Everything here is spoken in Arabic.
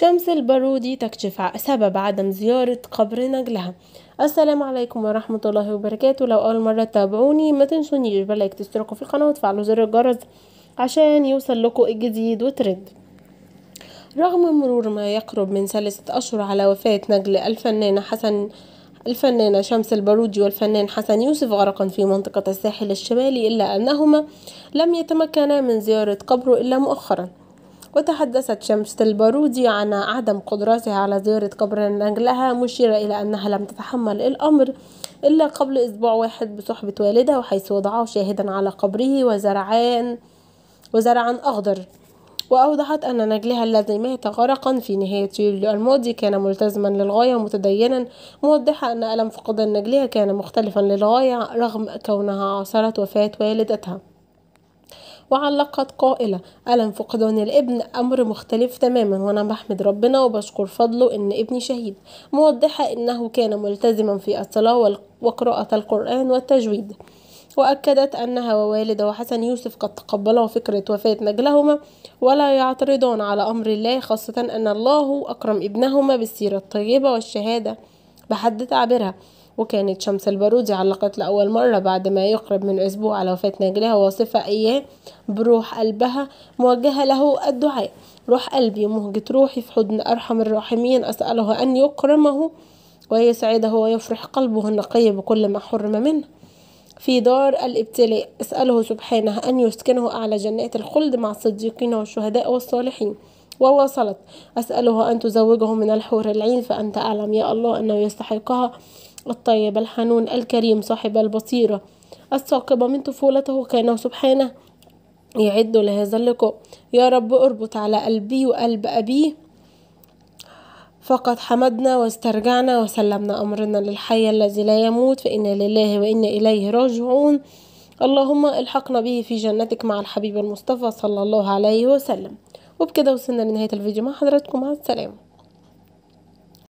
شمس البارودي تكشف سبب عدم زيارة قبر نجلها. السلام عليكم ورحمة الله وبركاته. لو أول مرة تتابعوني ما تنسونيش باللايك، تشتركوا في القناة وتفعلوا زر الجرس عشان يوصل لكم الجديد وترند. رغم مرور ما يقرب من 3 أشهر على وفاة نجل الفنانة شمس البارودي والفنان حسن يوسف غرقا في منطقة الساحل الشمالي، إلا أنهما لم يتمكنا من زيارة قبره إلا مؤخرا. وتحدثت شمس البارودي عن عدم قدرتها على زيارة قبر نجلها، مشيرة إلى أنها لم تتحمل الأمر إلا قبل أسبوع واحد بصحبة والدها، وحيث وضعه شاهدا على قبره وزرعا أخضر. وأوضحت أن نجلها الذي مات غرقا في نهاية يوليو الماضي كان ملتزما للغاية ومتدينا، موضحة أن ألم فقدان نجلها كان مختلفا للغاية رغم كونها عاصرت وفاة والدتها. وعلقت قائلة: ألم فقدان الابن أمر مختلف تماما، وأنا بحمد ربنا وبشكر فضله إن ابني شهيد، موضحة إنه كان ملتزما في الصلاة وقراءة القرآن والتجويد. وأكدت أنها ووالده وحسن يوسف قد تقبلوا فكرة وفاة نجلهما ولا يعترضون على أمر الله، خاصة أن الله أكرم ابنهما بالسيرة الطيبة والشهادة بحد تعبيرها. وكانت شمس البارودي علقت لأول مرة بعد ما يقرب من أسبوع على وفاة نجلها، واصفة إياه بروح قلبها، موجهة له الدعاء: روح قلبي مهجة روحي في حضن أرحم الراحمين، أسأله أن يكرمه ويسعده ويفرح قلبه النقي بكل ما حرم منه في دار الابتلاء، أسأله سبحانه أن يسكنه أعلى جنات الخلد مع الصديقين والشهداء والصالحين. وواصلت: أسأله أن تزوجه من الحور العين، فأنت أعلم يا الله أنه يستحقها، الطيب الحنون الكريم صاحب البصيرة الثاقبة من طفولته، كان سبحانه يعد لهذا اللقاء. يا رب اربط على قلبي وقلب أبيه، فقد حمدنا واسترجعنا وسلمنا أمرنا للحي الذي لا يموت، فإنا لله وإنا إليه راجعون. اللهم الحقنا به في جنتك مع الحبيب المصطفى صلى الله عليه وسلم. وبكده وصلنا لنهاية الفيديو مع حضراتكم، مع السلامة.